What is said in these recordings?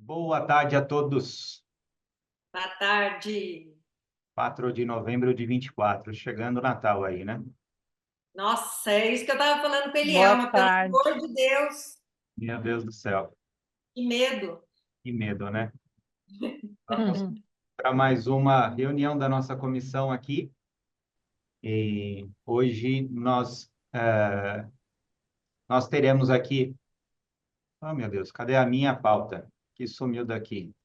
Boa tarde a todos. Boa tarde. 4 de novembro de 24, chegando o Natal aí, né? Nossa, é isso que eu estava falando com a Boa Elielma, pelo tarde. amor de Deus, Meu Deus do céu, que medo. que medo, né? Vamos Uhum. para mais uma reunião da nossa comissão aqui. E hoje nós teremos aqui... Oh, meu Deus, cadê a minha pauta? Que sumiu daqui.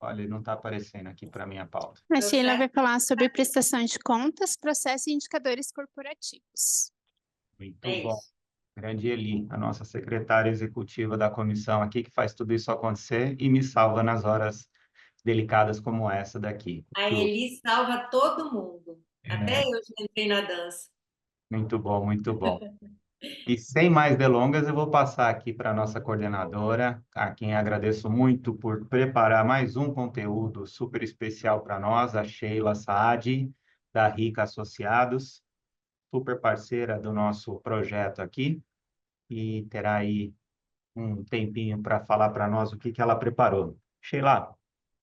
Olha, não está aparecendo aqui para a minha pauta. A Sheila Processo. vai falar sobre prestação de contas, processo e indicadores corporativos. Muito É bom. isso. Grande Eli, a nossa secretária executiva da comissão aqui, que faz tudo isso acontecer e me salva nas horas delicadas como essa daqui. A Eli salva todo mundo. Até É, eu já entrei na dança. muito bom, muito bom. E sem mais delongas, eu vou passar aqui para a nossa coordenadora, a quem agradeço muito por preparar mais um conteúdo super especial para nós, a Sheila Saad, da Rica Associados, super parceira do nosso projeto aqui, e terá aí um tempinho para falar para nós o que ela preparou. Sheila, a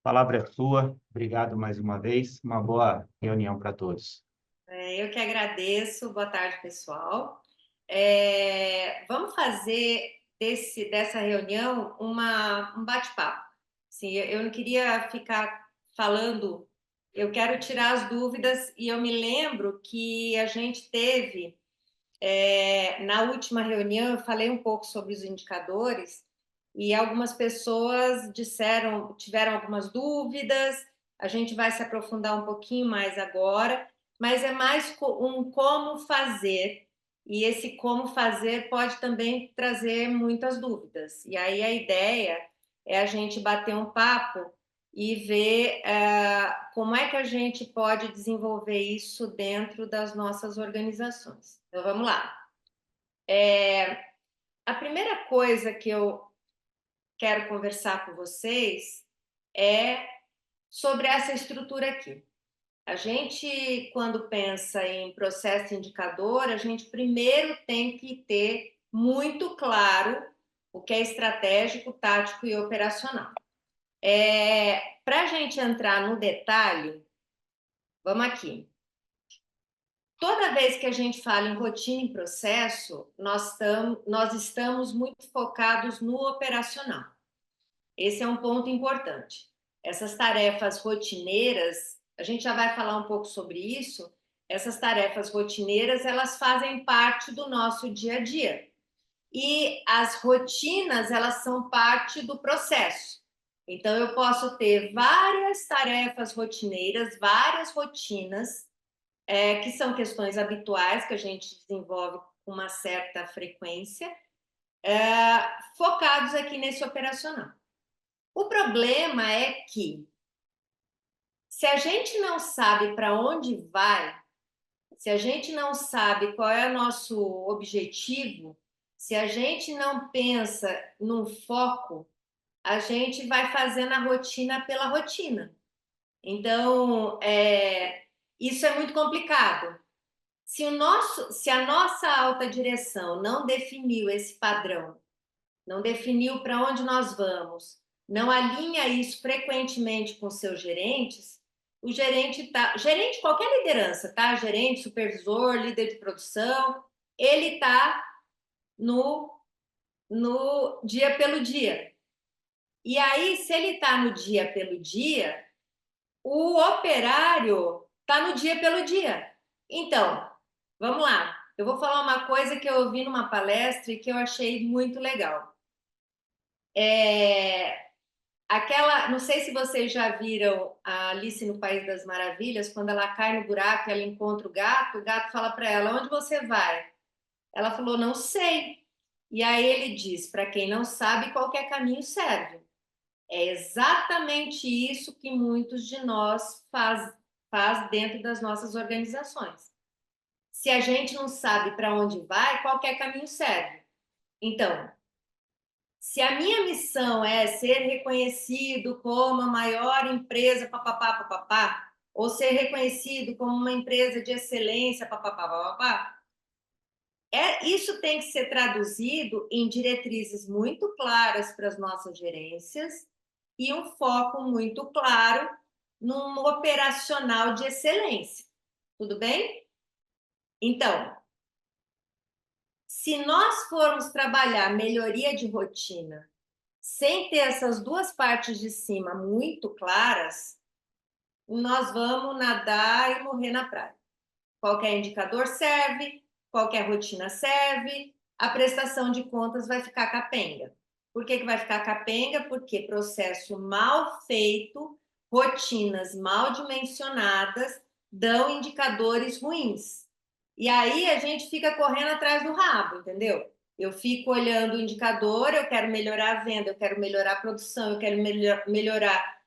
palavra é sua. Obrigado mais uma vez. Uma boa reunião para todos. Eu que agradeço. Boa tarde, pessoal. Vamos fazer dessa reunião um bate-papo. Sim, eu não queria ficar falando, eu quero tirar as dúvidas, e eu me lembro que a gente teve, na última reunião, eu falei um pouco sobre os indicadores, e algumas pessoas tiveram algumas dúvidas, a gente vai se aprofundar um pouquinho mais agora, mas é mais um como fazer, e esse como fazer pode também trazer muitas dúvidas. E aí a ideia é a gente bater um papo e ver como é que a gente pode desenvolver isso dentro das nossas organizações. Então, vamos lá. A primeira coisa que eu quero conversar com vocês é sobre essa estrutura aqui. A gente, quando pensa em processo indicador, a gente primeiro tem que ter muito claro o que é estratégico, tático e operacional. Para a gente entrar no detalhe, vamos aqui. Toda vez que a gente fala em rotina e processo, nós estamos muito focados no operacional. Esse é um ponto importante. Essas tarefas rotineiras, a gente já vai falar um pouco sobre isso, essas tarefas rotineiras, elas fazem parte do nosso dia a dia. E as rotinas, elas são parte do processo. Então, eu posso ter várias tarefas rotineiras, várias rotinas, que são questões habituais que a gente desenvolve com uma certa frequência, focados aqui nesse operacional. O problema é que, se a gente não sabe para onde vai, se a gente não sabe qual é o nosso objetivo, se a gente não pensa num foco, a gente vai fazendo a rotina pela rotina. Então, isso é muito complicado. Se a nossa alta direção não definiu esse padrão, não definiu para onde nós vamos, não alinha isso frequentemente com seus gerentes, o gerente, qualquer liderança, tá? Gerente, supervisor, líder de produção, ele está no dia pelo dia. E aí, se ele está no dia pelo dia, o operário está no dia pelo dia. Então, vamos lá. Eu vou falar uma coisa que eu ouvi numa palestra e que eu achei muito legal. Não sei se vocês já viram a Alice no País das Maravilhas, quando ela cai no buraco e ela encontra o gato fala para ela: onde você vai? Ela falou: não sei. E aí ele diz: para quem não sabe, qualquer caminho serve. É exatamente isso que muitos de nós faz dentro das nossas organizações. Se a gente não sabe para onde vai, qualquer caminho serve. Então, se a minha missão é ser reconhecido como a maior empresa, papapá, papapá, ou ser reconhecido como uma empresa de excelência, papapá, papapá, isso tem que ser traduzido em diretrizes muito claras para as nossas gerências e um foco muito claro num operacional de excelência. Tudo bem? Então, se nós formos trabalhar melhoria de rotina sem ter essas duas partes de cima muito claras, nós vamos nadar e morrer na praia. Qualquer indicador serve, qualquer rotina serve, a prestação de contas vai ficar capenga. Por que vai ficar capenga? Porque processo mal feito, rotinas mal dimensionadas, dão indicadores ruins. E aí a gente fica correndo atrás do rabo, entendeu? Eu fico olhando o indicador, eu quero melhorar a venda, eu quero melhorar a produção, eu quero melhorar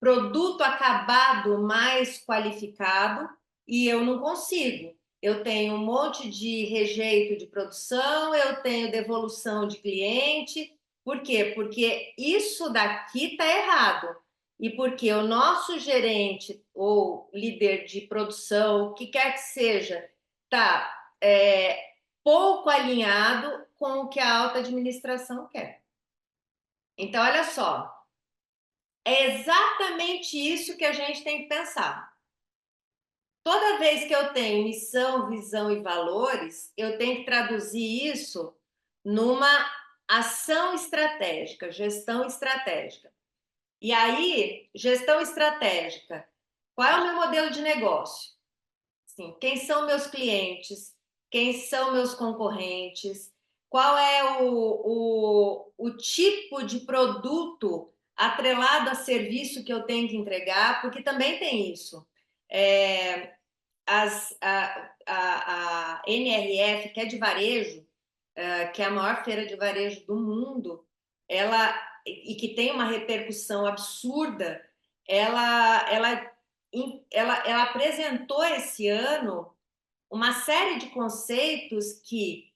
produto acabado mais qualificado e eu não consigo. Eu tenho um monte de rejeito de produção, eu tenho devolução de cliente. Por quê? Porque isso daqui está errado. E porque o nosso gerente ou líder de produção, o que quer que seja, está pouco alinhado com o que a alta administração quer. Então, olha só, é exatamente isso que a gente tem que pensar. Toda vez que eu tenho missão, visão e valores, eu tenho que traduzir isso numa ação estratégica, gestão estratégica. E aí, gestão estratégica, qual é o meu modelo de negócio? Assim, quem são meus clientes? Quem são meus concorrentes? Qual é o tipo de produto atrelado a serviço que eu tenho que entregar? Porque também tem isso. A NRF, que é de varejo, que é a maior feira de varejo do mundo, e que tem uma repercussão absurda, ela apresentou esse ano uma série de conceitos que,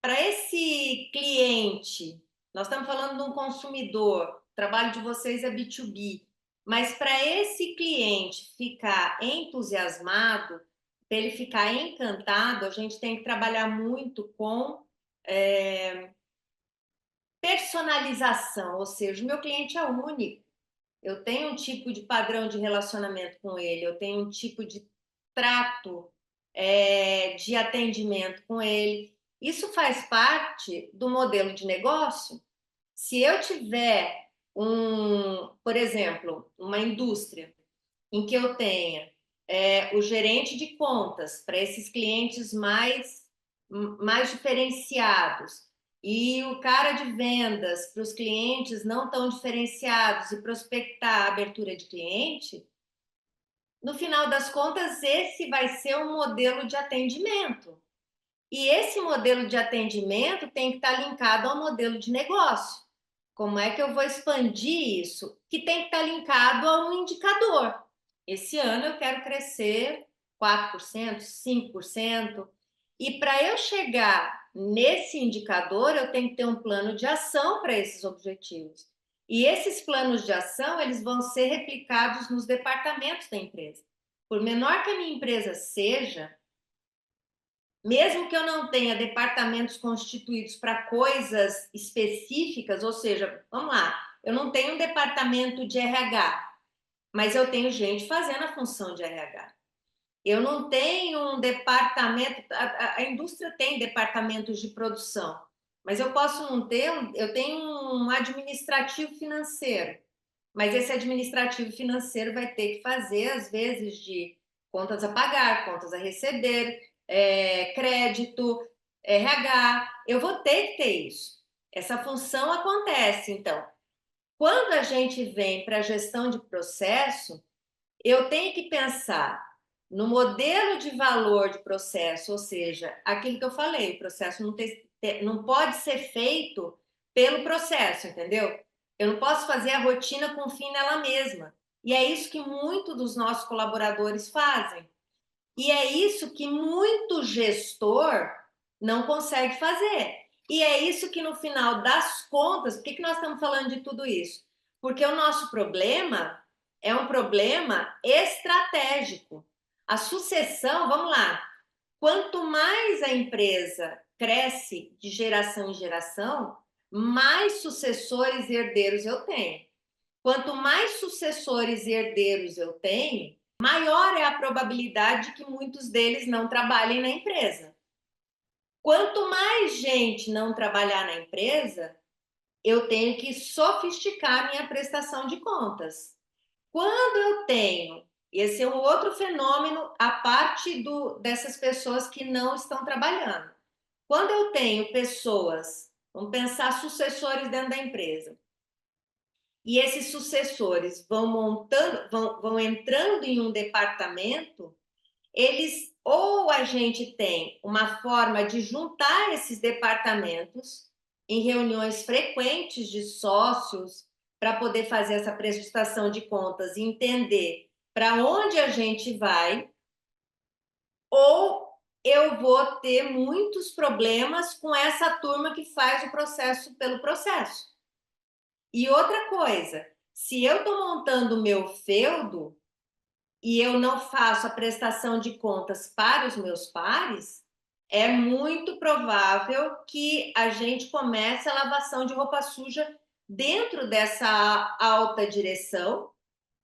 para esse cliente, nós estamos falando de um consumidor, o trabalho de vocês é B2B, mas para esse cliente ficar entusiasmado, para ele ficar encantado, a gente tem que trabalhar muito com personalização, ou seja, o meu cliente é único. Eu tenho um tipo de padrão de relacionamento com ele, eu tenho um tipo de trato de atendimento com ele. Isso faz parte do modelo de negócio. Se eu tiver por exemplo, uma indústria em que eu tenha o gerente de contas para esses clientes mais diferenciados e o cara de vendas para os clientes não tão diferenciados e prospectar a abertura de cliente, no final das contas, esse vai ser um modelo de atendimento. E esse modelo de atendimento tem que estar linkado ao modelo de negócio. Como é que eu vou expandir isso? Que tem que estar linkado a um indicador. Esse ano eu quero crescer 4%, 5%. E para eu chegar nesse indicador, eu tenho que ter um plano de ação para esses objetivos. E esses planos de ação, eles vão ser replicados nos departamentos da empresa. Por menor que a minha empresa seja, mesmo que eu não tenha departamentos constituídos para coisas específicas, ou seja, vamos lá, eu não tenho um departamento de RH, mas eu tenho gente fazendo a função de RH. Eu não tenho um departamento, a indústria tem departamentos de produção, mas eu posso não ter, eu tenho um administrativo financeiro, mas esse administrativo financeiro vai ter que fazer, às vezes, de contas a pagar, contas a receber, crédito, RH, eu vou ter que ter isso. Essa função acontece, então. Quando a gente vem para a gestão de processo, eu tenho que pensar no modelo de valor de processo, ou seja, aquilo que eu falei, o processo não pode ser feito pelo processo, entendeu? Eu não posso fazer a rotina com fim nela mesma. E é isso que muitos dos nossos colaboradores fazem. E é isso que muito gestor não consegue fazer. E é isso que, no final das contas, por que nós estamos falando de tudo isso? Porque o nosso problema é um problema estratégico. A sucessão, vamos lá, Quanto mais a empresa cresce de geração em geração, mais sucessores e herdeiros eu tenho. Quanto mais sucessores e herdeiros eu tenho, maior é a probabilidade de que muitos deles não trabalhem na empresa. Quanto mais gente não trabalhar na empresa, eu tenho que sofisticar minha prestação de contas. Quando eu tenho, esse é um outro fenômeno, a parte dessas pessoas que não estão trabalhando. Quando eu tenho pessoas, vamos pensar sucessores dentro da empresa, e esses sucessores vão montando, vão entrando em um departamento, eles ou a gente tem uma forma de juntar esses departamentos em reuniões frequentes de sócios para poder fazer essa prestação de contas e entender para onde a gente vai, ou eu vou ter muitos problemas com essa turma que faz o processo pelo processo. E outra coisa, se eu estou montando o meu feudo e eu não faço a prestação de contas para os meus pares, é muito provável que a gente comece a lavação de roupa suja dentro dessa alta direção,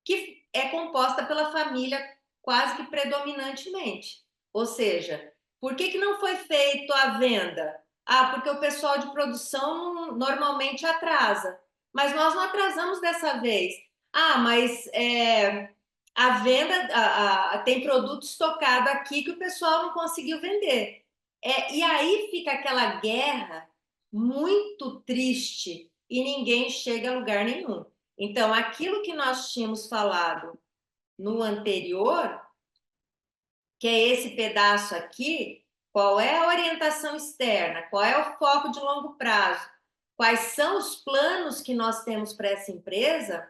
que é composta pela família quase que predominantemente. Ou seja, por que não foi feito a venda? Ah, porque o pessoal de produção normalmente atrasa. Mas nós não atrasamos dessa vez. Ah, mas a venda, tem produto estocado aqui que o pessoal não conseguiu vender. E aí fica aquela guerra muito triste e ninguém chega a lugar nenhum. Então, aquilo que nós tínhamos falado no anterior, que é esse pedaço aqui, qual é a orientação externa, qual é o foco de longo prazo, quais são os planos que nós temos para essa empresa,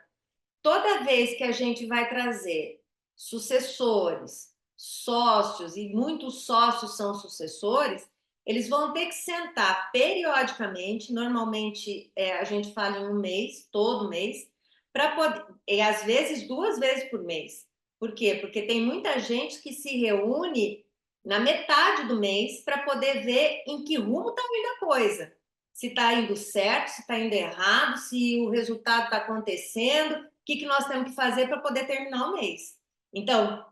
toda vez que a gente vai trazer sucessores, sócios, e muitos sócios são sucessores, eles vão ter que sentar periodicamente, normalmente a gente fala em um mês, todo mês, para poder, e às vezes 2 vezes por mês. Por quê? Porque tem muita gente que se reúne na metade do mês para poder ver em que rumo está indo a coisa. Se está indo certo, se está indo errado, se o resultado está acontecendo, o que nós temos que fazer para poder terminar o mês. Então,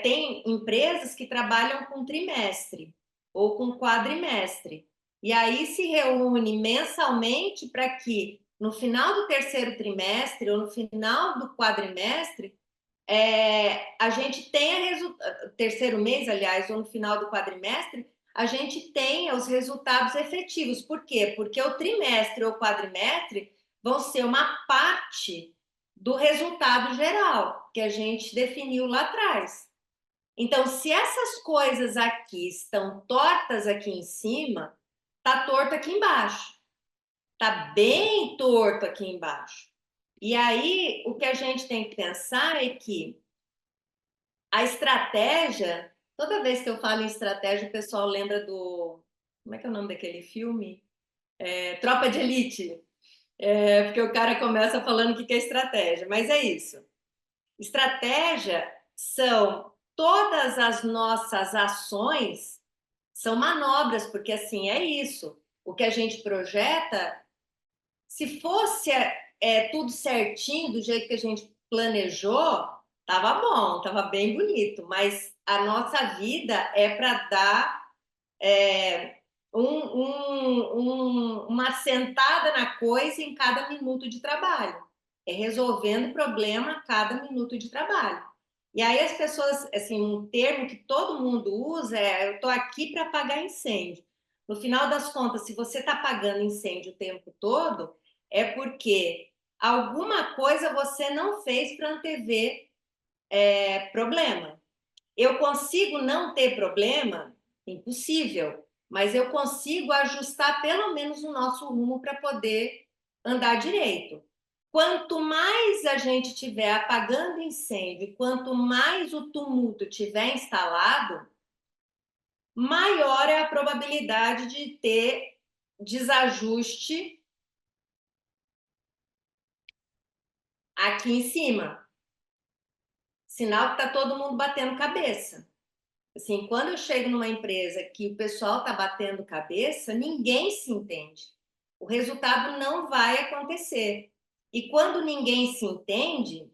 tem empresas que trabalham com trimestre ou com quadrimestre. E aí se reúne mensalmente para que no final do terceiro trimestre ou no final do quadrimestre a gente tenha terceiro mês, aliás, ou no final do quadrimestre, a gente tenha os resultados efetivos. Por quê? Porque o trimestre ou quadrimestre vão ser uma parte do resultado geral que a gente definiu lá atrás. Então, se essas coisas aqui estão tortas aqui em cima, tá torto aqui embaixo. Tá bem torto aqui embaixo. E aí, o que a gente tem que pensar é que a estratégia, toda vez que eu falo em estratégia, o pessoal lembra do... Como é que é o nome daquele filme? Tropa de Elite. Porque o cara começa falando o que é estratégia, mas é isso. Estratégia são todas as nossas ações, são manobras, porque assim é isso. O que a gente projeta, se fosse tudo certinho, do jeito que a gente planejou, tava bom, tava bem bonito, mas a nossa vida é para dar uma sentada na coisa em cada minuto de trabalho. É resolvendo problema a cada minuto de trabalho. E aí as pessoas, assim, um termo que todo mundo usa é: eu estou aqui para apagar incêndio. No final das contas, se você está apagando incêndio o tempo todo, é porque alguma coisa você não fez para antever problema. Eu consigo não ter problema? Impossível. Mas eu consigo ajustar pelo menos o nosso rumo para poder andar direito. Quanto mais a gente tiver apagando incêndio, quanto mais o tumulto tiver instalado, maior é a probabilidade de ter desajuste aqui em cima. Sinal que está todo mundo batendo cabeça. Assim, quando eu chego numa empresa que o pessoal está batendo cabeça, ninguém se entende. O resultado não vai acontecer. E quando ninguém se entende,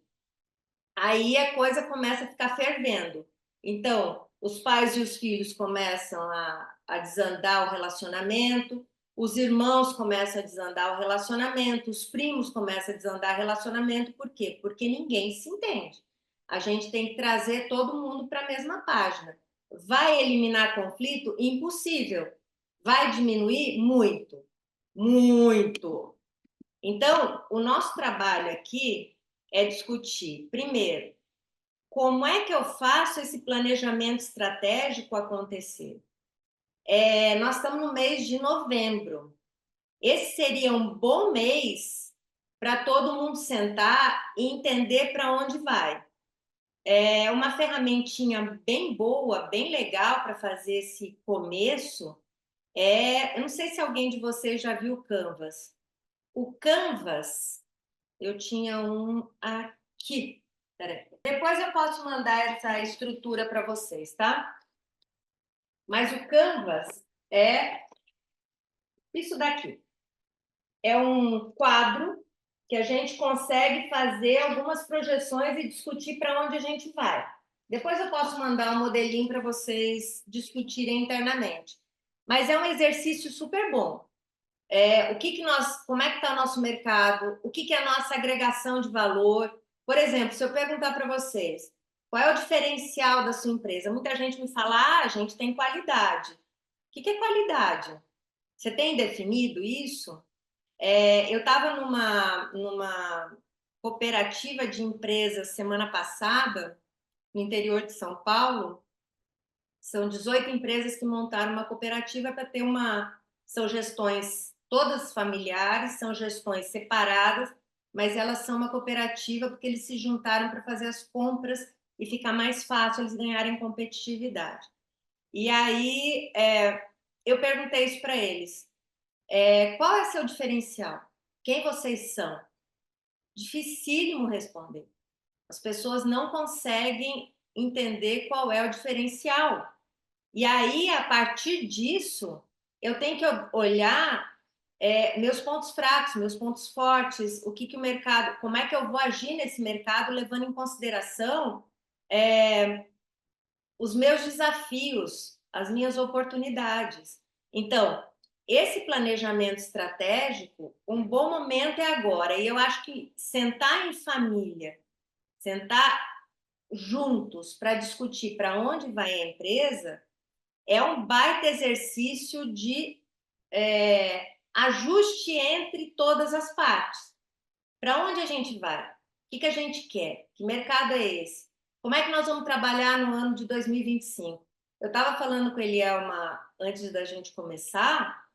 aí a coisa começa a ficar fervendo. Então, os pais e os filhos começam a desandar o relacionamento, os irmãos começam a desandar o relacionamento, os primos começam a desandar o relacionamento. Por quê? Porque ninguém se entende. A gente tem que trazer todo mundo para a mesma página. Vai eliminar conflito? Impossível. Vai diminuir? Muito. Muito. Então, o nosso trabalho aqui é discutir, primeiro, como é que eu faço esse planejamento estratégico acontecer? Nós estamos no mês de novembro. Esse seria um bom mês para todo mundo sentar e entender para onde vai. É uma ferramentinha bem boa, bem legal para fazer esse começo. Eu não sei se alguém de vocês já viu o Canvas. O Canvas, eu tinha um aqui. Peraí. Depois eu posso mandar essa estrutura para vocês, tá? Mas o Canvas é isso daqui. É um quadro que a gente consegue fazer algumas projeções e discutir para onde a gente vai. Depois eu posso mandar um modelinho para vocês discutirem internamente. Mas é um exercício super bom. Como é que está o nosso mercado? O que é a nossa agregação de valor? Por exemplo, se eu perguntar para vocês, qual é o diferencial da sua empresa? Muita gente me fala, a gente tem qualidade. O que é qualidade? Você tem definido isso? Eu estava numa cooperativa de empresas semana passada, no interior de São Paulo. São 18 empresas que montaram uma cooperativa para ter São gestões todas familiares, são gestões separadas, mas elas são uma cooperativa porque eles se juntaram para fazer as compras e ficar mais fácil eles ganharem competitividade. E aí eu perguntei isso para eles. Qual é seu diferencial? Quem vocês são? Dificílimo responder. As pessoas não conseguem entender qual é o diferencial. E aí, a partir disso, eu tenho que olhar meus pontos fracos, meus pontos fortes, o que o mercado, como é que eu vou agir nesse mercado, levando em consideração os meus desafios, as minhas oportunidades. Então, esse planejamento estratégico, um bom momento é agora. E eu acho que sentar em família, sentar juntos para discutir para onde vai a empresa, é um baita exercício de ajuste entre todas as partes. Para onde a gente vai? O que a gente quer? Que mercado é esse? Como é que nós vamos trabalhar no ano de 2025? Eu estava falando com a Elielma antes da gente começar,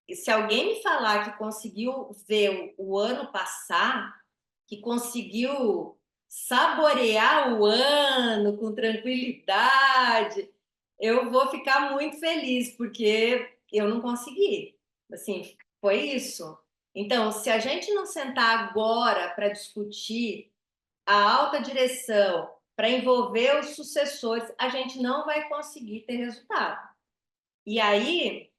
e se alguém me falar que conseguiu ver o ano passar, que conseguiu saborear o ano com tranquilidade, eu vou ficar muito feliz, porque eu não consegui. Assim, foi isso. Então, se a gente não sentar agora para discutir a alta direção, para envolver os sucessores, a gente não vai conseguir ter resultado. E aí,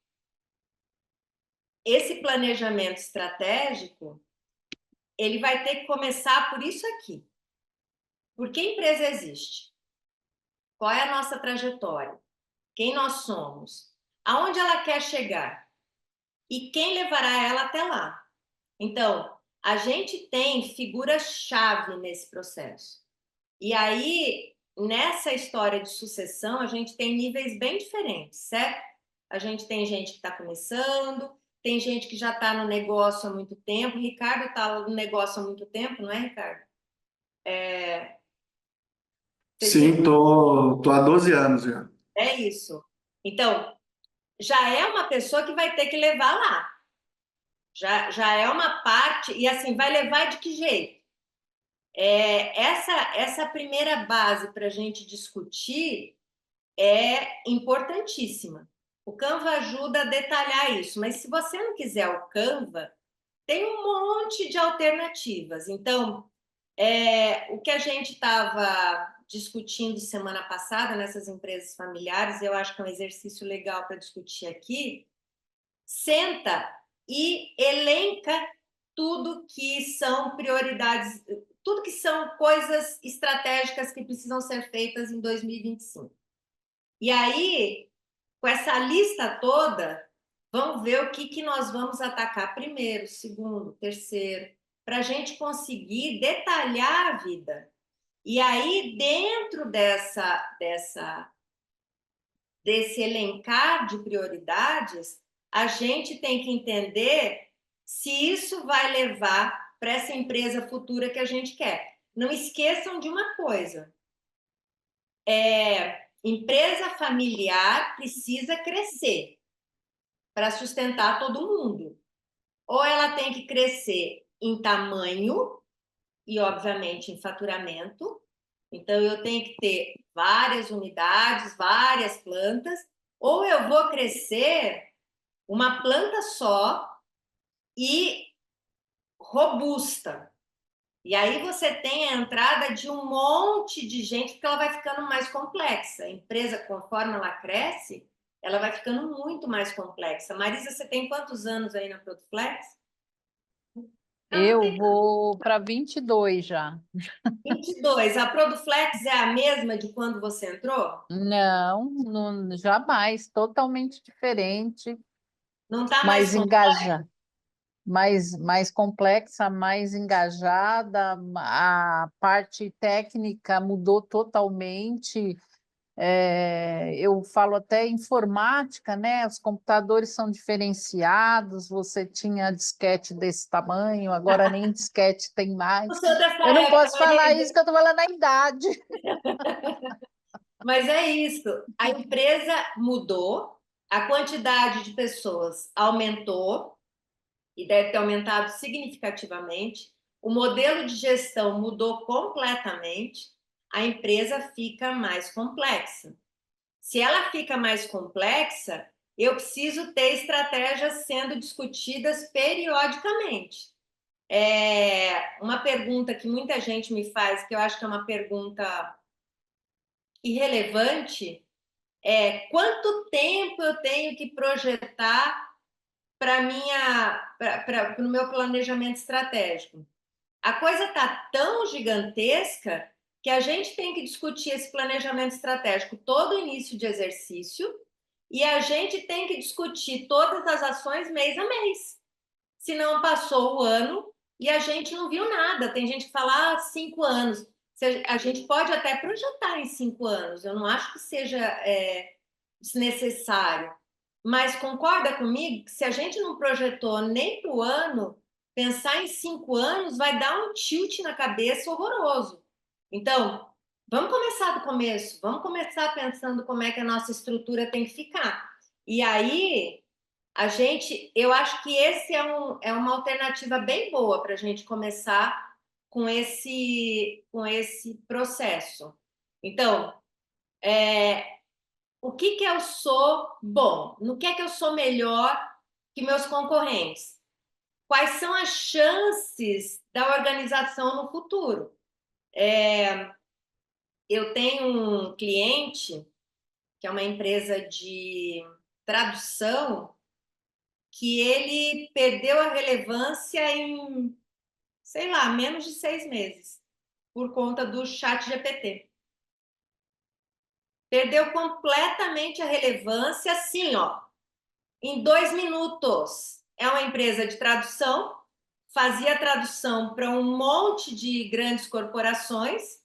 esse planejamento estratégico, ele vai ter que começar por isso aqui. Por que a empresa existe? Qual é a nossa trajetória? Quem nós somos? Aonde ela quer chegar? E quem levará ela até lá? Então, a gente tem figuras-chave nesse processo. E aí, nessa história de sucessão, a gente tem níveis bem diferentes, certo? A gente tem gente que está começando, tem gente que já está no negócio há muito tempo. Ricardo está no negócio há muito tempo, não é, Ricardo? Sim, tô há 12 anos já. É isso. Então, já é uma pessoa que vai ter que levar lá. Já é uma parte, e assim, vai levar de que jeito? Essa primeira base para a gente discutir é importantíssima. O Canva ajuda a detalhar isso, mas se você não quiser o Canva, tem um monte de alternativas. Então, o que a gente estava discutindo semana passada nessas empresas familiares, eu acho que é um exercício legal para discutir aqui. Senta e elenca tudo que são prioridades, tudo que são coisas estratégicas que precisam ser feitas em 2025. E aí, com essa lista toda, vamos ver o que nós vamos atacar primeiro, segundo, terceiro, para a gente conseguir detalhar a vida. E aí, dentro desse elencar de prioridades, a gente tem que entender se isso vai levar para essa empresa futura que a gente quer. Não esqueçam de uma coisa: empresa familiar precisa crescer para sustentar todo mundo. Ou ela tem que crescer em tamanho e, obviamente, em faturamento. Então, eu tenho que ter várias unidades, várias plantas, ou eu vou crescer uma planta só e robusta. E aí você tem a entrada de um monte de gente, porque ela vai ficando mais complexa. A empresa, conforme ela cresce, ela vai ficando muito mais complexa. Marisa, você tem quantos anos aí na Produflex? Eu vou para 22 já. 22. A Produflex é a mesma de quando você entrou? Não, jamais, totalmente diferente, Não está mais mais engajada, mais complexa, mais engajada, a parte técnica mudou totalmente. Eu falo até informática, né? Os computadores são diferenciados, você tinha disquete desse tamanho, agora nem disquete tem mais. Eu sou dessa Eu não época, posso falar Marisa. isso, que eu estou falando a idade. Mas é isso. A empresa mudou, a quantidade de pessoas aumentou e deve ter aumentado significativamente. O modelo de gestão mudou completamente. A empresa fica mais complexa. Se ela fica mais complexa, eu preciso ter estratégias sendo discutidas periodicamente. Uma pergunta que muita gente me faz, que eu acho que é uma pergunta irrelevante, é quanto tempo eu tenho que projetar para o meu planejamento estratégico. A coisa está tão gigantesca que a gente tem que discutir esse planejamento estratégico todo início de exercício e a gente tem que discutir todas as ações mês a mês. Senão passou o ano e a gente não viu nada. Tem gente que fala 5 anos. A gente pode até projetar em 5 anos. Eu não acho que seja desnecessário. Mas concorda comigo que se a gente não projetou nem para o ano, pensar em 5 anos vai dar um tilt na cabeça horroroso. Então, vamos começar do começo, vamos começar pensando como é que a nossa estrutura tem que ficar. E aí, eu acho que esse é uma alternativa bem boa para a gente começar com esse processo. Então, o que eu sou bom? No que é que eu sou melhor que meus concorrentes? Quais são as chances da organização no futuro? Eu tenho um cliente, que é uma empresa de tradução, que ele perdeu a relevância em, sei lá, menos de 6 meses, por conta do ChatGPT. Perdeu completamente a relevância, assim, ó, em 2 minutos. É uma empresa de tradução, fazia tradução para um monte de grandes corporações,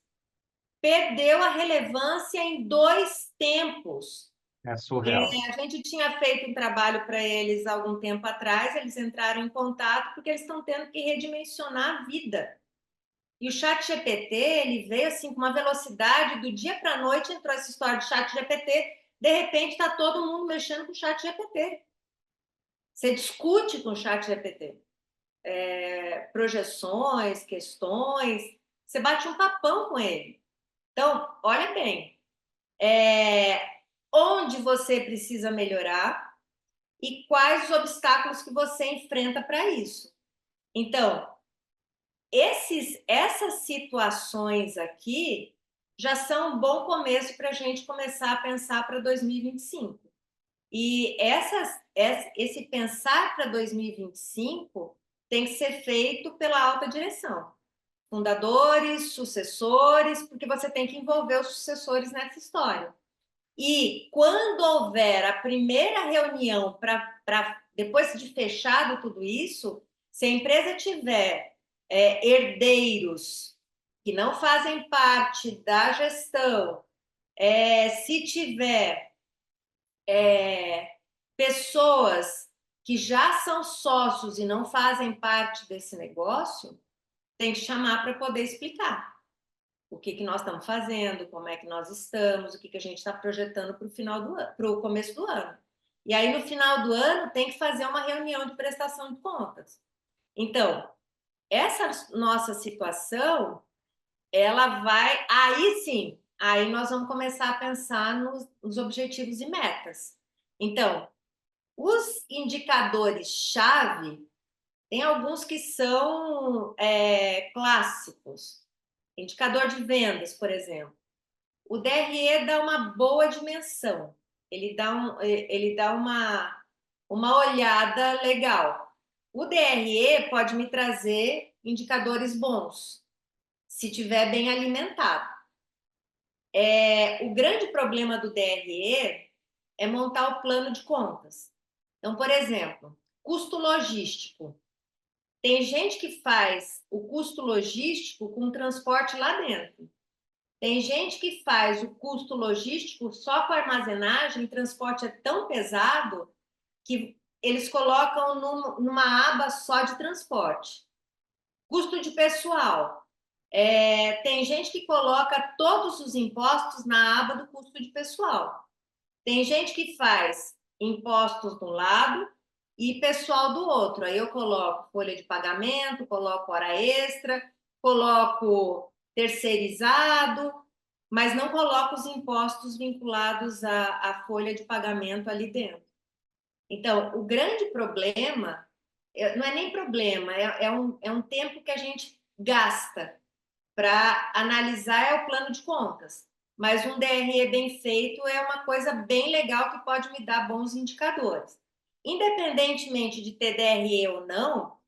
perdeu a relevância em 2 tempos. É surreal. A gente tinha feito um trabalho para eles há algum tempo atrás, eles entraram em contato porque eles estão tendo que redimensionar a vida. E o ChatGPT, ele veio assim com uma velocidade, do dia para a noite entrou essa história de ChatGPT, de repente está todo mundo mexendo com o ChatGPT. Você discute com o ChatGPT. Projeções, questões, você bate um papão com ele. Então, olha bem, onde você precisa melhorar e quais os obstáculos que você enfrenta para isso. Então, essas situações aqui já são um bom começo para a gente começar a pensar para 2025. E esse pensar para 2025 tem que ser feito pela alta direção. Fundadores, sucessores, porque você tem que envolver os sucessores nessa história. E quando houver a primeira reunião depois de fechado tudo isso, se a empresa tiver herdeiros que não fazem parte da gestão, se tiver pessoas que já são sócios e não fazem parte desse negócio, tem que chamar para poder explicar o que nós estamos fazendo, como é que nós estamos, o que a gente está projetando para o final do ano, para o começo do ano. E aí, no final do ano, tem que fazer uma reunião de prestação de contas. Então, essa nossa situação, ela vai... Aí sim, aí nós vamos começar a pensar nos objetivos e metas. Então, os indicadores-chave, tem alguns que são clássicos. Indicador de vendas, por exemplo. O DRE dá uma boa dimensão. Ele dá uma olhada legal. O DRE pode me trazer indicadores bons, se tiver bem alimentado. O grande problema do DRE é montar o plano de contas. Então, por exemplo, custo logístico. Tem gente que faz o custo logístico com transporte lá dentro. Tem gente que faz o custo logístico só com armazenagem, o transporte é tão pesado que eles colocam numa aba só de transporte. Custo de pessoal. Tem gente que coloca todos os impostos na aba do custo de pessoal. Tem gente que faz impostos de um lado e pessoal do outro. Aí eu coloco folha de pagamento, coloco hora extra, coloco terceirizado, mas não coloco os impostos vinculados à folha de pagamento ali dentro. Então, o grande problema, não é nem problema, é um tempo que a gente gasta para analisar o plano de contas. Mas um DRE bem feito é uma coisa bem legal que pode me dar bons indicadores. Independentemente de ter DRE ou não,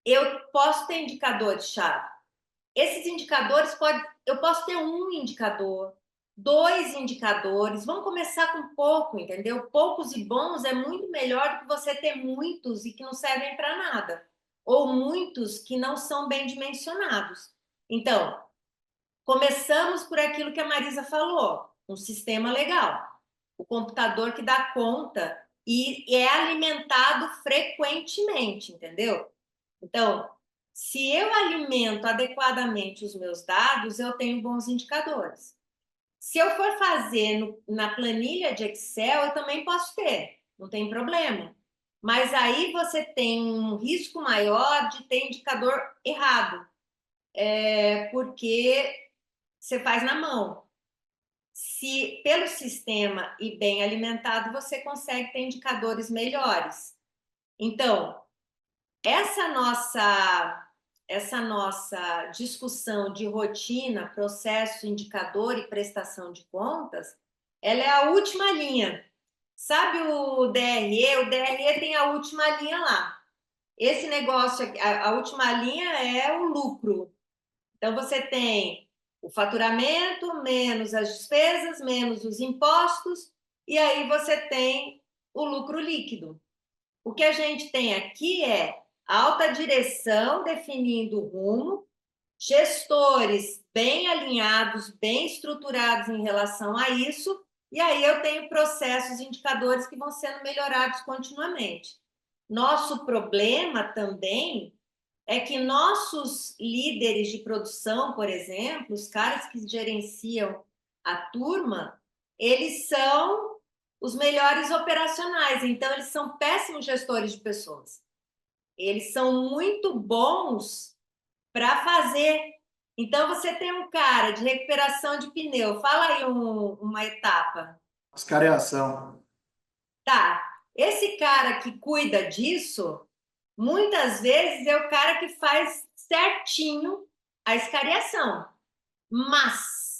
eu posso ter indicadores-chave. Esses indicadores, eu posso ter um indicador, 2 indicadores, vamos começar com pouco, entendeu? Poucos e bons é muito melhor do que você ter muitos e que não servem para nada, ou muitos que não são bem dimensionados. Então, começamos por aquilo que a Marisa falou, um sistema legal, o computador que dá conta e é alimentado frequentemente, entendeu? Então, se eu alimento adequadamente os meus dados, eu tenho bons indicadores. Se eu for fazer na planilha de Excel, eu também posso ter, não tem problema. Mas aí você tem um risco maior de ter indicador errado, porque você faz na mão. Se pelo sistema e bem alimentado, você consegue ter indicadores melhores. Então, essa nossa discussão de rotina, processo, indicador e prestação de contas, ela é a última linha. Sabe o DRE? O DRE tem a última linha lá. Esse negócio, a última linha é o lucro. Então, você tem o faturamento, menos as despesas, menos os impostos, e aí você tem o lucro líquido. O que a gente tem aqui é alta direção definindo o rumo, gestores bem alinhados, bem estruturados em relação a isso, e aí eu tenho processos e indicadores que vão sendo melhorados continuamente. Nosso problema também é que nossos líderes de produção, por exemplo, os caras que gerenciam a turma, eles são os melhores operacionais, então eles são péssimos gestores de pessoas. Eles são muito bons para fazer. Então, você tem um cara de recuperação de pneu, fala aí uma etapa. Escariação. Tá, esse cara que cuida disso, muitas vezes é o cara que faz certinho a escariação. Mas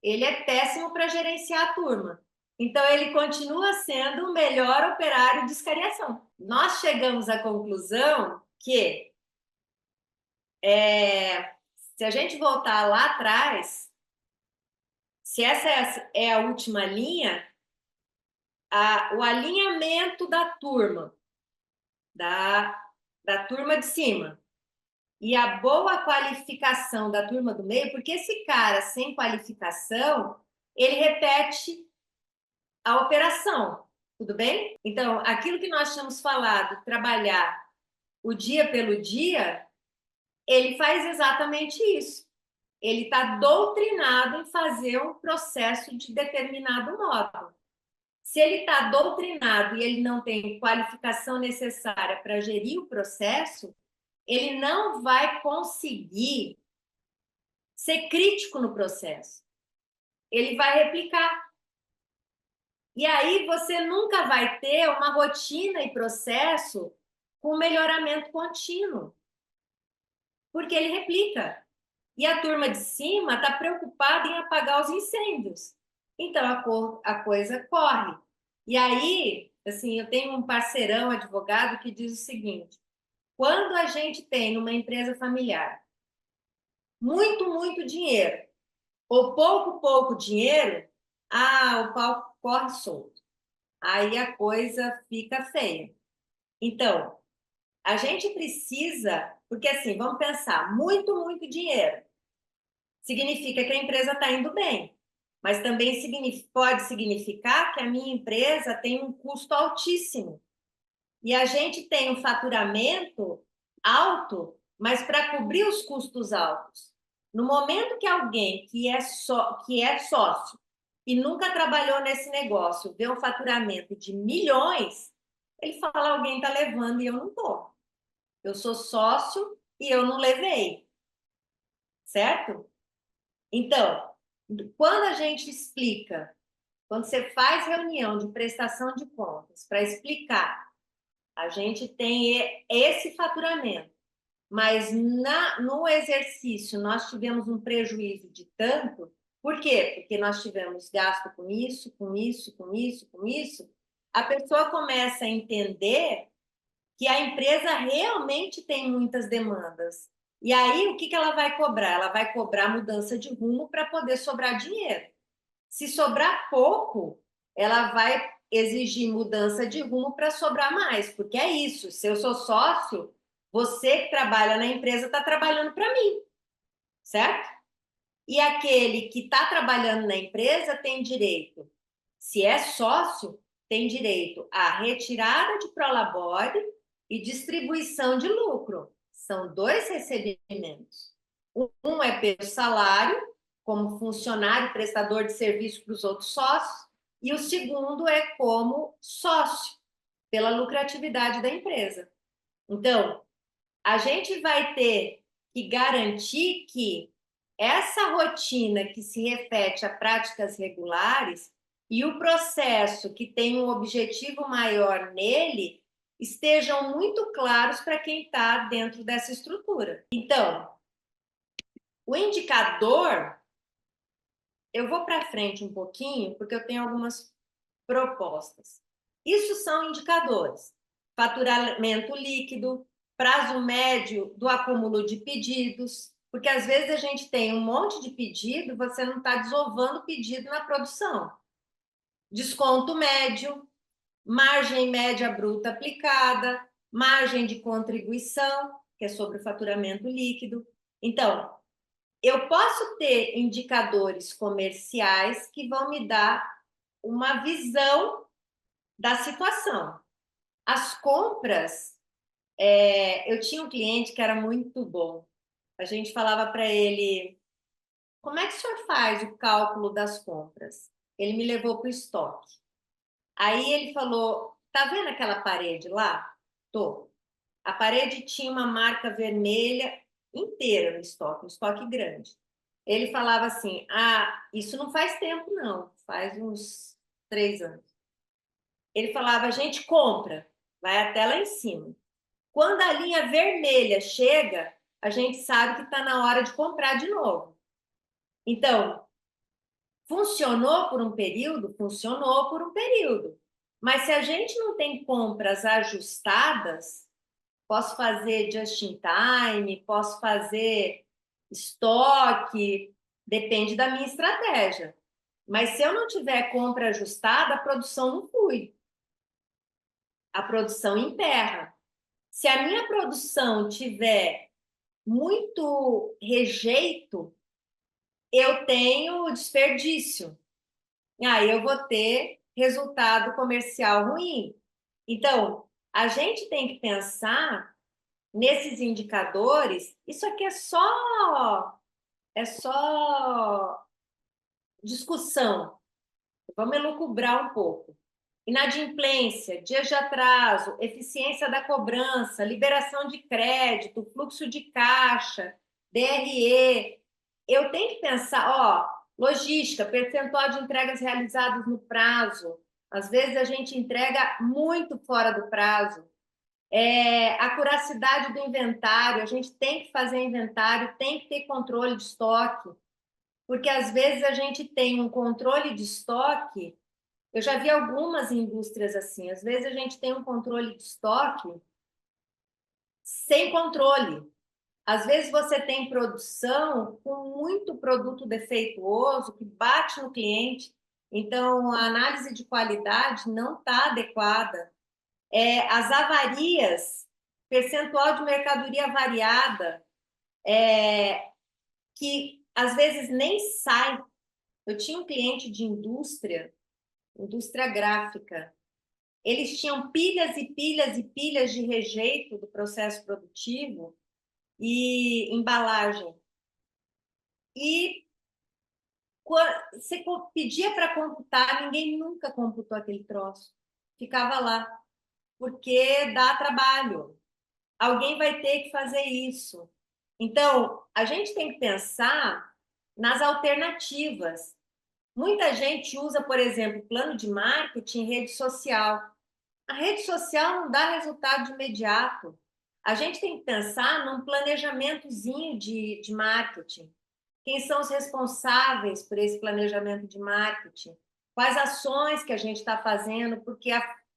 ele é péssimo para gerenciar a turma. Então, ele continua sendo o melhor operário de escariação. Nós chegamos à conclusão que, se a gente voltar lá atrás, se essa é a última linha, o alinhamento da turma de cima e a boa qualificação da turma do meio, porque esse cara sem qualificação, ele repete a operação, tudo bem? Então, aquilo que nós tínhamos falado, trabalhar o dia pelo dia, ele faz exatamente isso. Ele está doutrinado em fazer um processo de determinado modo. Se ele está doutrinado e ele não tem qualificação necessária para gerir o processo, ele não vai conseguir ser crítico no processo. Ele vai replicar. E aí você nunca vai ter uma rotina e processo com melhoramento contínuo. Porque ele replica. E a turma de cima está preocupada em apagar os incêndios. Então, a coisa corre. E aí, assim, eu tenho um parceirão advogado que diz o seguinte: quando a gente tem numa empresa familiar muito dinheiro, ou pouco dinheiro, o pau corre solto. Aí a coisa fica feia. Então, a gente precisa, porque assim, vamos pensar, muito dinheiro significa que a empresa está indo bem, mas também pode significar que a minha empresa tem um custo altíssimo. E a gente tem um faturamento alto, mas para cobrir os custos altos. No momento que alguém que é sócio e nunca trabalhou nesse negócio vê um faturamento de milhões, ele fala: alguém está levando e eu não estou. Eu sou sócio e eu não levei. Certo? Então, quando a gente explica, quando você faz reunião de prestação de contas para explicar, a gente tem esse faturamento, mas no exercício nós tivemos um prejuízo de tanto. Por quê? Porque nós tivemos gasto com isso. A pessoa começa a entender que a empresa realmente tem muitas demandas. E aí, o que ela vai cobrar? Ela vai cobrar mudança de rumo para poder sobrar dinheiro. Se sobrar pouco, ela vai exigir mudança de rumo para sobrar mais, porque é isso. Se eu sou sócio, você que trabalha na empresa está trabalhando para mim, certo? E aquele que está trabalhando na empresa tem direito, se é sócio, tem direito à retirada de prolabore e distribuição de lucro. São 2 recebimentos. Um é pelo salário, como funcionário prestador de serviço para os outros sócios, e o segundo é como sócio, pela lucratividade da empresa. Então, a gente vai ter que garantir que essa rotina que se repete a práticas regulares e o processo que tem um objetivo maior nele estejam muito claros para quem está dentro dessa estrutura. Então, o indicador, eu vou para frente um pouquinho, porque eu tenho algumas propostas. Isso são indicadores: faturamento líquido, prazo médio do acúmulo de pedidos, porque às vezes a gente tem um monte de pedido, você não está desovando o pedido na produção. Desconto médio, margem média bruta aplicada, margem de contribuição, que é sobre o faturamento líquido. Então, eu posso ter indicadores comerciais que vão me dar uma visão da situação. As compras, eu tinha um cliente que era muito bom. A gente falava para ele: como é que o senhor faz o cálculo das compras? Ele me levou para o estoque. Aí ele falou: tá vendo aquela parede lá? Tô. A parede tinha uma marca vermelha inteira no estoque, um estoque grande. Ele falava assim: isso não faz tempo, não, faz uns 3 anos. Ele falava: a gente compra, vai até lá em cima. Quando a linha vermelha chega, a gente sabe que está na hora de comprar de novo. Então, Funcionou por um período? Funcionou por um período. Mas se a gente não tem compras ajustadas, posso fazer just in time, posso fazer estoque, depende da minha estratégia. Mas se eu não tiver compra ajustada, a produção não flui. A produção emperra. Se a minha produção tiver muito rejeito, eu tenho desperdício. Aí eu vou ter resultado comercial ruim. Então, a gente tem que pensar nesses indicadores. Isso aqui é só discussão. Vamos elucubrar um pouco. Inadimplência, dias de atraso, eficiência da cobrança, liberação de crédito, fluxo de caixa, DRE. Eu tenho que pensar, logística, percentual de entregas realizadas no prazo. Às vezes a gente entrega muito fora do prazo. A curacidade do inventário, a gente tem que fazer inventário, tem que ter controle de estoque, porque às vezes a gente tem um controle de estoque. Eu já vi algumas indústrias assim, às vezes a gente tem um controle de estoque sem controle. Às vezes você tem produção com muito produto defeituoso que bate no cliente, então a análise de qualidade não está adequada. As avarias, percentual de mercadoria variada, que às vezes nem sai. Eu tinha um cliente de indústria gráfica. Eles tinham pilhas e pilhas e pilhas de rejeito do processo produtivo e embalagem. E você pedia para computar, ninguém nunca computou aquele troço. Ficava lá, porque dá trabalho. Alguém vai ter que fazer isso. Então, a gente tem que pensar nas alternativas. Muita gente usa, por exemplo, plano de marketing em rede social. A rede social não dá resultado de imediato. A gente tem que pensar num planejamentozinho de marketing. Quem são os responsáveis por esse planejamento de marketing? Quais ações que a gente está fazendo? Porque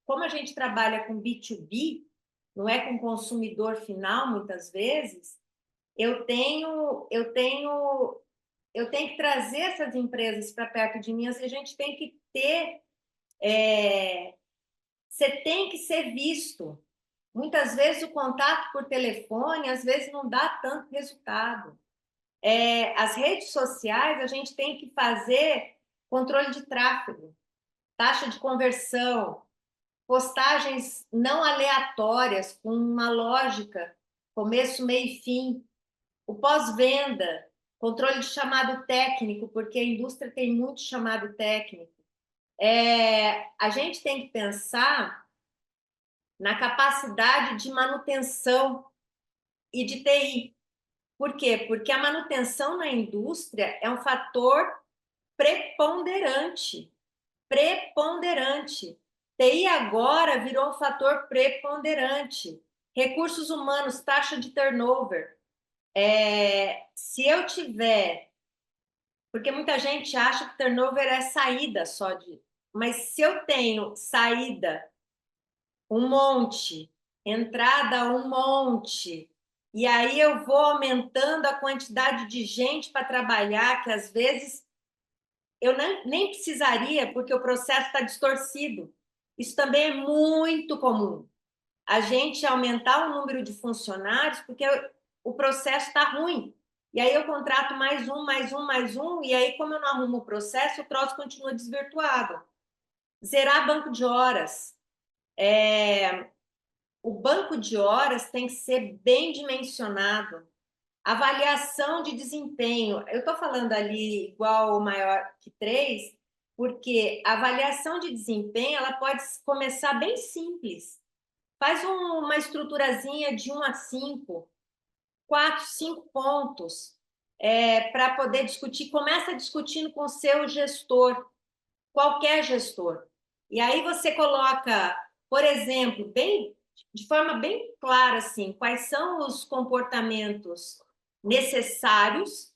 como a gente trabalha com B2B, não é com consumidor final, muitas vezes, eu tenho que trazer essas empresas para perto de mim. A gente tem que ter... Você tem que ser visto. Muitas vezes o contato por telefone, às vezes não dá tanto resultado. As redes sociais, a gente tem que fazer controle de tráfego, taxa de conversão, postagens não aleatórias, com uma lógica, começo, meio e fim. O pós-venda, controle de chamado técnico, porque a indústria tem muito chamado técnico. A gente tem que pensar na capacidade de manutenção e de TI. Por quê? Porque a manutenção na indústria é um fator preponderante. Preponderante. TI agora virou um fator preponderante. Recursos humanos, taxa de turnover. Se eu tiver... Porque muita gente acha que turnover é saída só de... Mas se eu tenho saída um monte, entrada um monte, e aí eu vou aumentando a quantidade de gente para trabalhar, que às vezes eu nem precisaria, porque o processo está distorcido. Isso também é muito comum. A gente aumentar o número de funcionários porque o processo está ruim. E aí eu contrato mais um, e aí, como eu não arrumo o processo, o troço continua desvirtuado. Zerar banco de horas. O banco de horas tem que ser bem dimensionado. Avaliação de desempenho. Eu estou falando ali igual ou maior que 3, porque a avaliação de desempenho ela pode começar bem simples. Faz uma estruturazinha de 1 a 5, 4, 5 pontos, para poder discutir. Começa discutindo com o seu gestor, qualquer gestor. E aí você coloca, por exemplo, de forma bem clara, assim, quais são os comportamentos necessários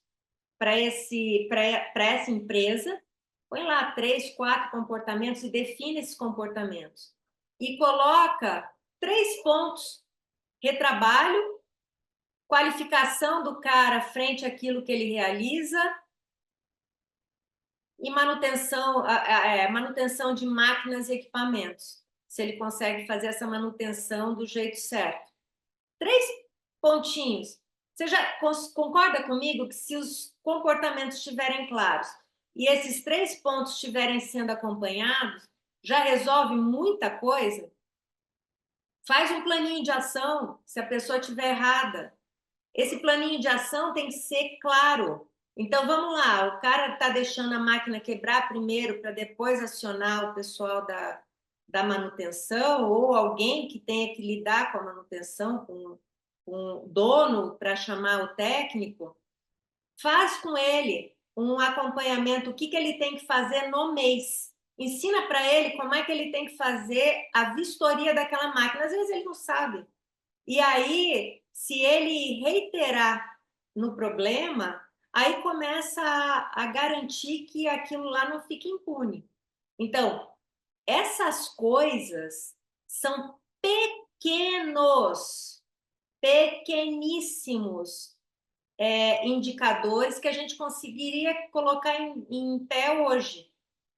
para essa empresa Põe lá 3, 4 comportamentos e define esses comportamentos. E coloca 3 pontos: retrabalho, qualificação do cara frente àquilo que ele realiza e manutenção de máquinas e equipamentos, se ele consegue fazer essa manutenção do jeito certo. 3 pontinhos. Você já concorda comigo que se os comportamentos estiverem claros e esses 3 pontos estiverem sendo acompanhados, já resolve muita coisa? Faz um planinho de ação se a pessoa estiver errada. Esse planinho de ação tem que ser claro. Então, vamos lá, o cara está deixando a máquina quebrar primeiro para depois acionar o pessoal da manutenção ou alguém que tenha que lidar com a manutenção, com o dono para chamar o técnico. Faz com ele um acompanhamento, o que ele tem que fazer no mês. Ensina para ele como é que ele tem que fazer a vistoria daquela máquina. Às vezes ele não sabe. E aí, se ele reiterar no problema, aí começa a garantir que aquilo lá não fique impune. Então, essas coisas são pequeníssimos indicadores que a gente conseguiria colocar em pé hoje.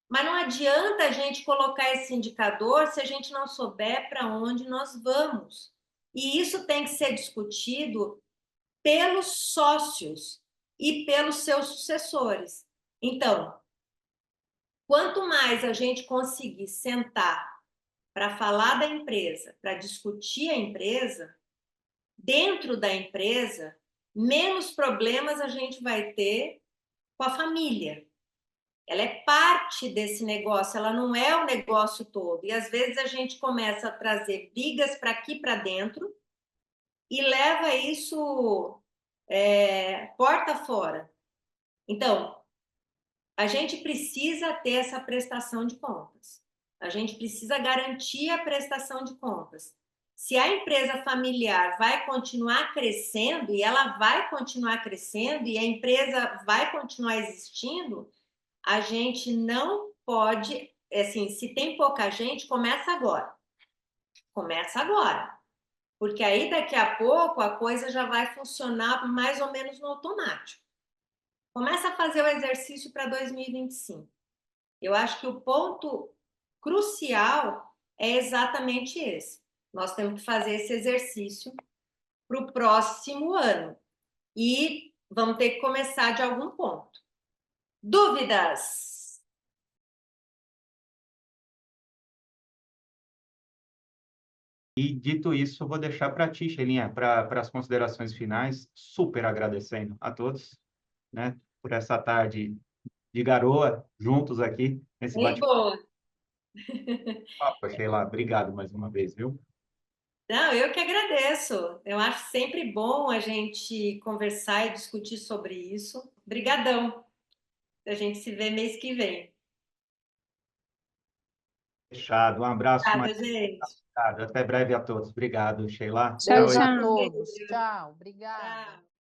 Mas não adianta a gente colocar esse indicador se a gente não souber para onde nós vamos. E isso tem que ser discutido pelos sócios e pelos seus sucessores. Então, quanto mais a gente conseguir sentar para falar da empresa, para discutir a empresa, dentro da empresa, menos problemas a gente vai ter com a família. Ela é parte desse negócio, ela não é o negócio todo. E às vezes a gente começa a trazer brigas para aqui para dentro e leva isso porta fora. Então, a gente precisa ter essa prestação de contas. A gente precisa garantir a prestação de contas. Se a empresa familiar vai continuar crescendo, e ela vai continuar crescendo, e a empresa vai continuar existindo, a gente não pode, assim, se tem pouca gente, começa agora. Começa agora. Porque aí, daqui a pouco, a coisa já vai funcionar mais ou menos no automático. Começa a fazer o exercício para 2025. Eu acho que o ponto crucial é exatamente esse. Nós temos que fazer esse exercício para o próximo ano. E vamos ter que começar de algum ponto. Dúvidas? E dito isso, eu vou deixar para ti, Sheilinha, para as considerações finais, super agradecendo a todos, né, por essa tarde de garoa, juntos aqui, nesse Bem bate-papo. boa. Sheila, obrigado mais uma vez, viu? Não, eu que agradeço. Eu acho sempre bom a gente conversar e discutir sobre isso. Obrigadão. A gente se vê mês que vem. Fechado. Um abraço, Obrigada, gente. Até breve a todos. Obrigado, Sheila. Tchau, Beijo a tchau. todos. Tchau. Obrigada. Tchau.